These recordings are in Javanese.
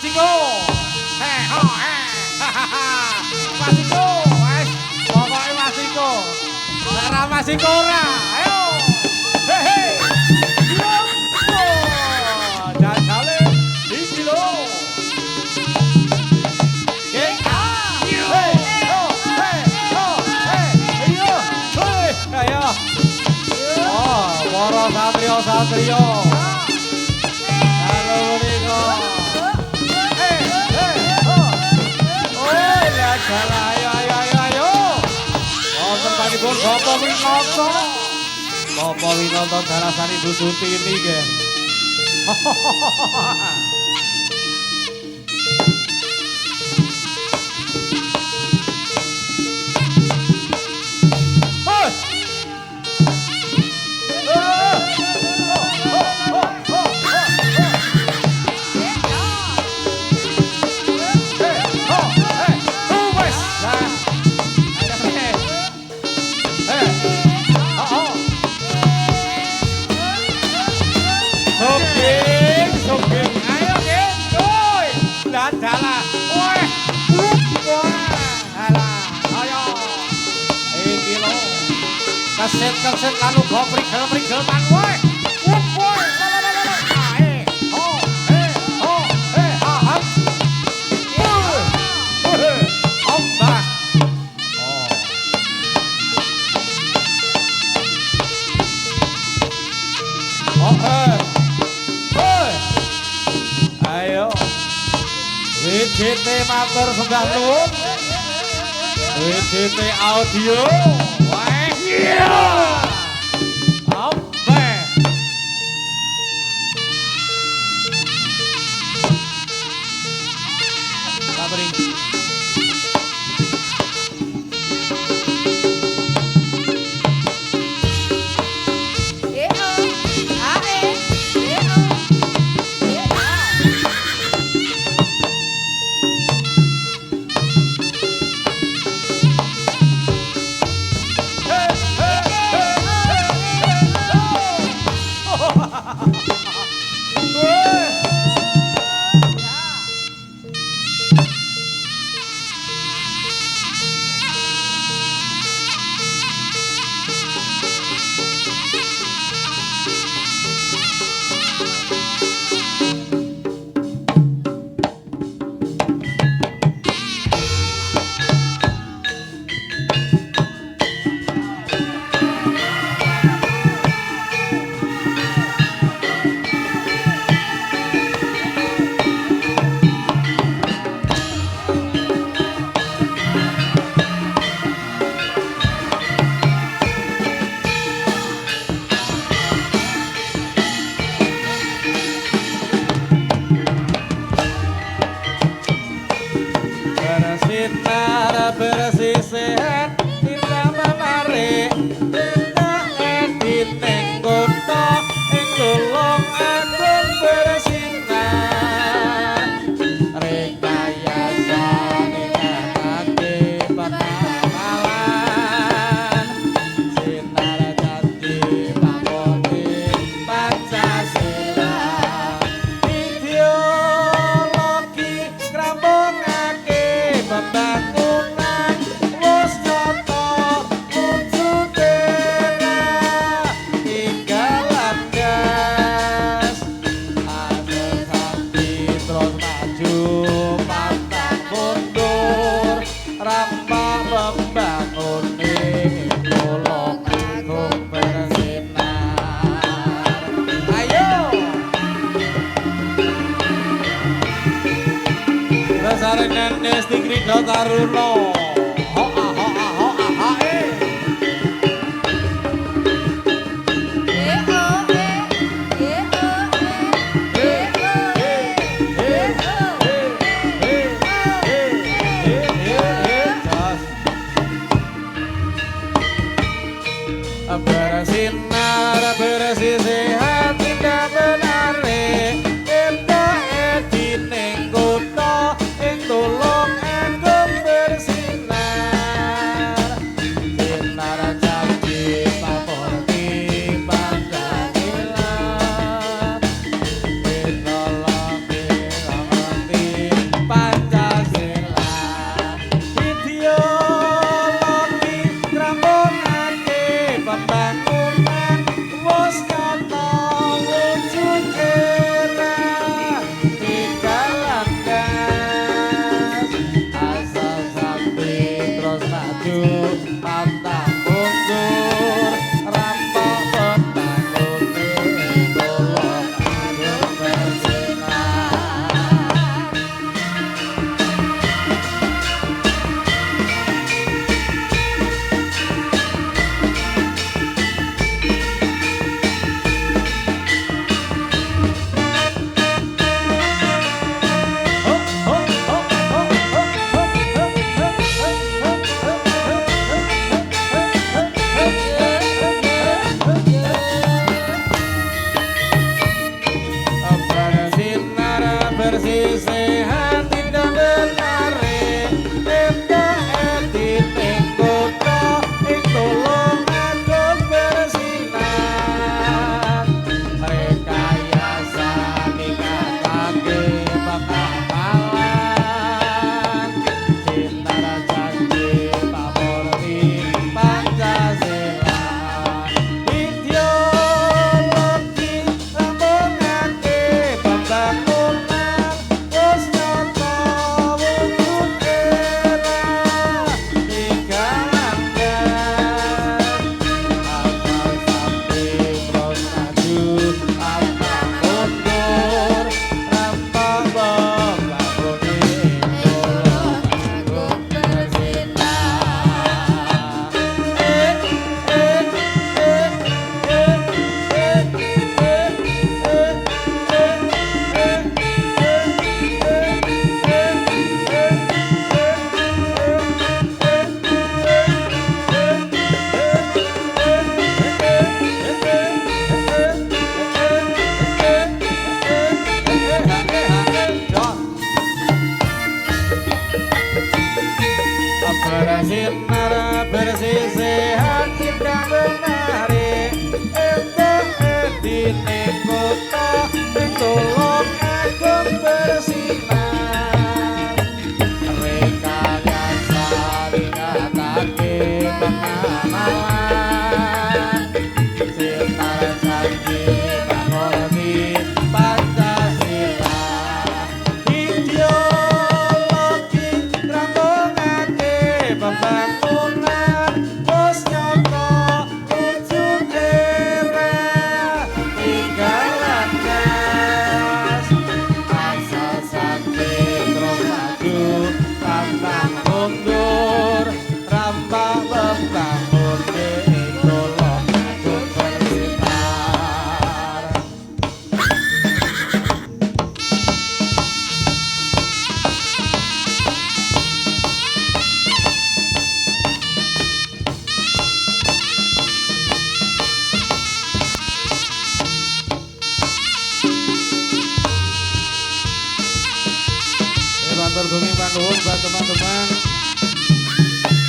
Iko. Ho Mas Iko, wes pokoke Mas Iko. Ora Mas Iko ora. Ayo. Hehe. Jajale iki lho. Ayo. Oh, para satrio-satrio. Halo Niko. Ayo. Wonten panipun Bapak Winata. Bapak Winata darasani Bu Sutini nggih. Kaset lalu go prigel man woy. Wup woy. Ombak. Ayo. WDT matur sembah nuwun. WDT audio. Yeah! Ampe. Kabring. Bersih sehat tidak menarik tidak edit nenggoto engulung agung bersinar rekayasa nikahake penamalan sinar janji pangoni Pancasila ideologi ngrambungake pembangunan Sarengan Nesti Krida Taruna. Bersinar bersih sehat tidak menarik kita edit neng kota tulung agung bersinar matur gunging panuwun buat teman-teman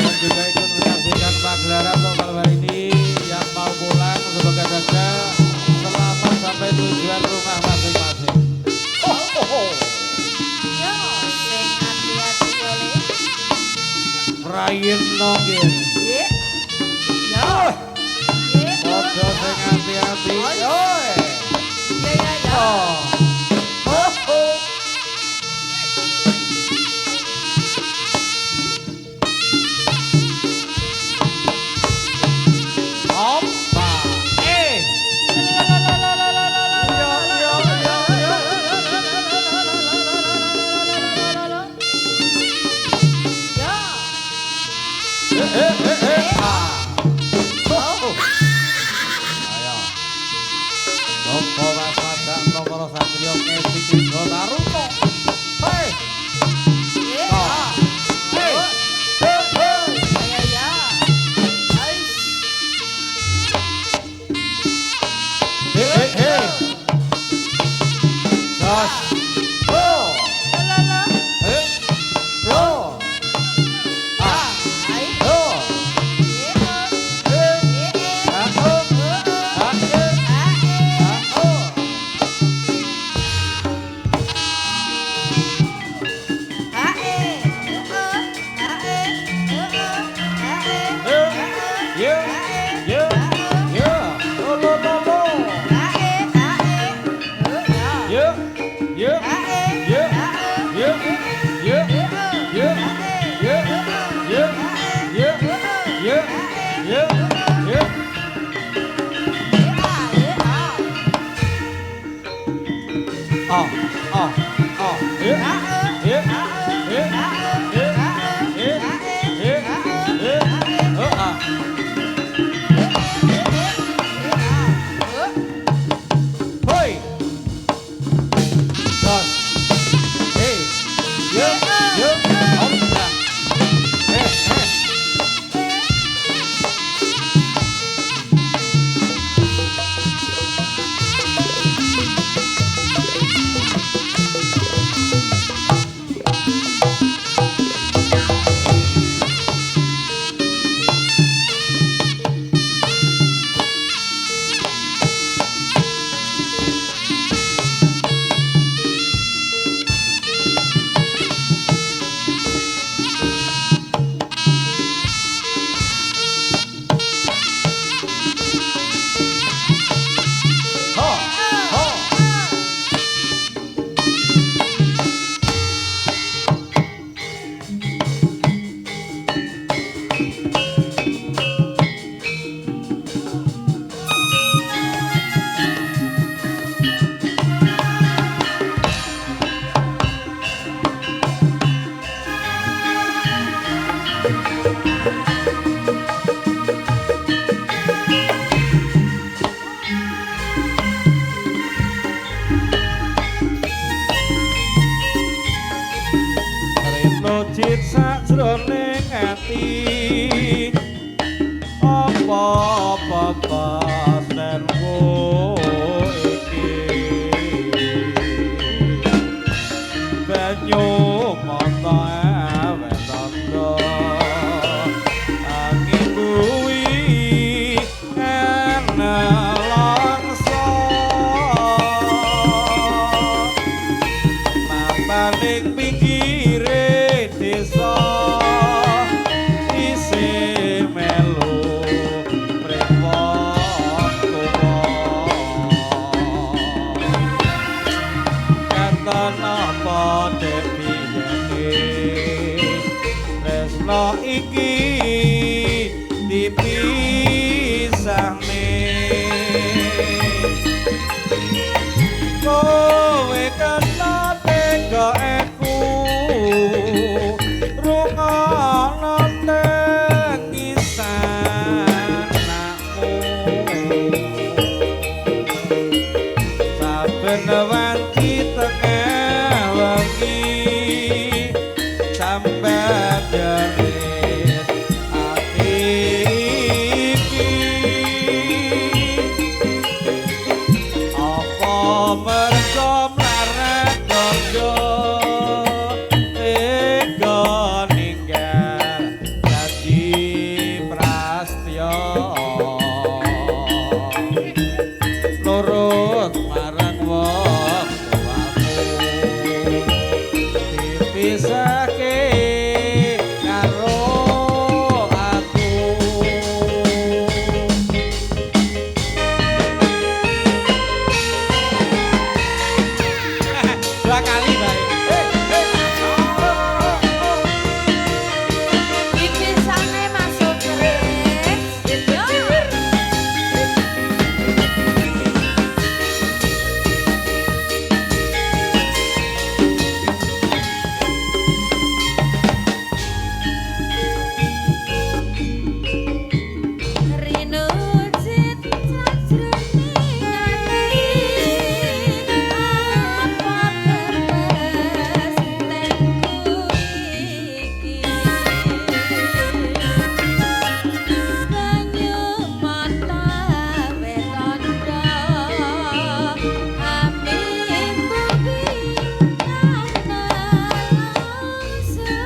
yang juga ikut menyaksikan pagelaran untuk malam hari ini. Yang mau pulang semoga saja selamat sampai tujuan rumah masing-masing. Yo, sing hati-hati kali. Rayin nonggin. Nggih. Yo. Nggih. Ojo sing hati-hati. Oi. Ya. Oh. Cit sajroning ati apa pasenku iki banyu mata awet tanda angin kuwi ana langsa mapaning pinggire desa isih melu prepot tuwa kata napa depiyene tresno iki dipisahne kowe kena tega wanti tengah wangi sampai dari dipisahke karo aku. Dua kali baik. Dipisahne masuk keris. Yo. Rino cita jroning ati apa beres tengku iki banyu mata wetanda amin bumi ana langsung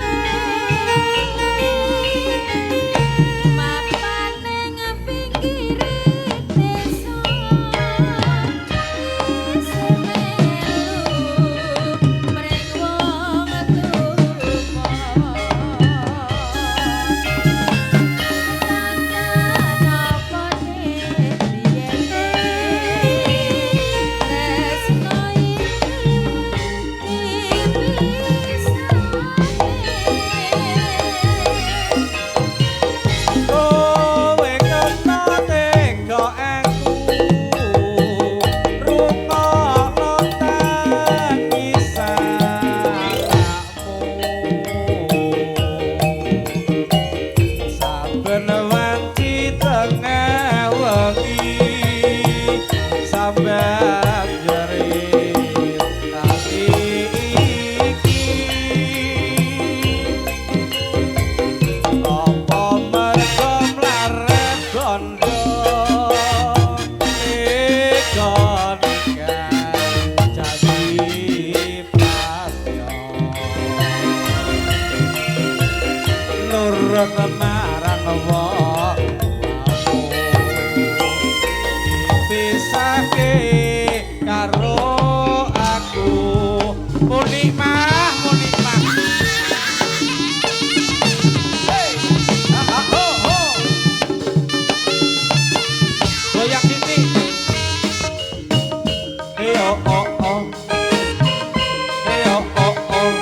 mapan ning pinggir desa isih melu mring wong tuwa tangan apa dibiyene tresno iki Kowe kena tega aku rungokno tangisanmu saben wanci tengah wengi sampeyan jerit ati iki apa mergo mlarat gondo ikon kan jadi prasyo nurut marang wong dipisahke karo aku muni mah hey ho ho goyang titik hey oh oh oh hey oh oh oh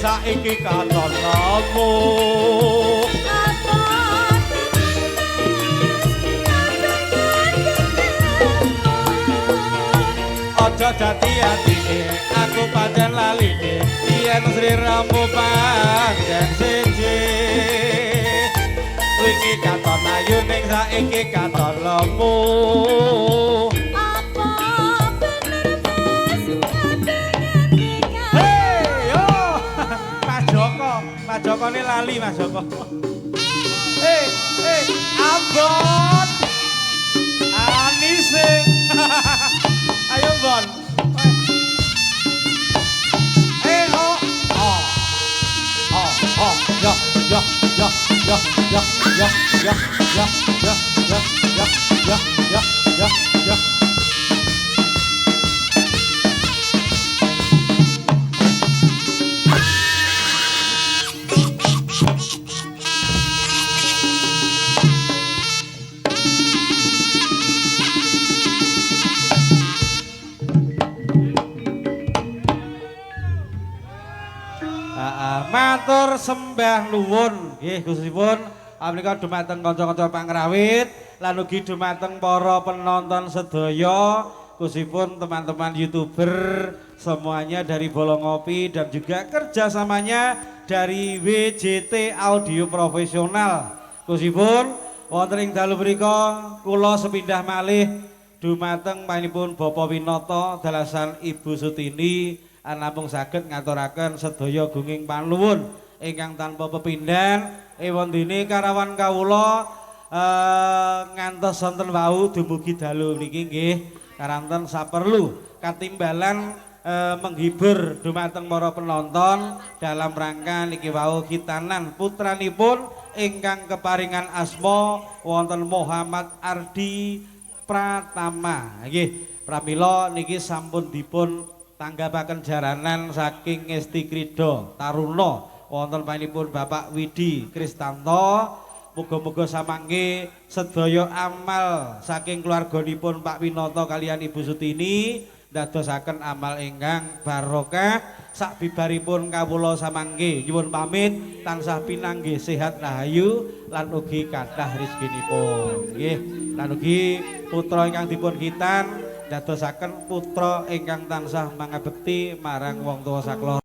saiki katon lemu aja dadi atine aku pancen laline yen sliramu pancen siji wingi katon ayu ning saiki katon lemu Mas Joko ini lali Mas Joko. Ambon. Anise. Ayo Bon. Oh. Ya. Matur sembah nuwun nggih Gusipun menika dumateng kanca-kanca pangrawit lan ugi dumateng para penonton sedaya Gusipun teman-teman YouTuber semuanya dari Bolong Ngopi dan juga kerjasamanya dari WJT Audio Profesional Gusipun wonten ing dalu mriku kula sepindah malih dumateng panjenenganipun Bapak Winata dalasan Ibu Sutini namung saged ngaturaken sedaya gunging panuwun ingkang tanpa pepindhan wondene karawan kawula ngantos sonten wau dumugi dalu niki nggih karanten saperlu katimbalan menghibur dumateng para penonton dalam rangka niki wau khitanan putranipun ingkang keparingan asma wonten Muhammad Ardi Pratama nggih pramila niki sampun dipun tanggapaken jaranan saking Ngesti Krida Taruna wonten panjenenganipun Bapak Widi Kristanto muga-muga samangke sedaya amal saking keluarganipun Pak Winata kaliyan Ibu Sutini ndadosaken amal ingkang barokah sakbibaripun kawula samangke nyuwun pamit tansah pinanggih sehat rahayu lan ugi kathah rezekinipun nggih lan ugi putra ingkang dipun khitan dadosaken putra ingkang tansah mangabekti marang wong tuwa sakloro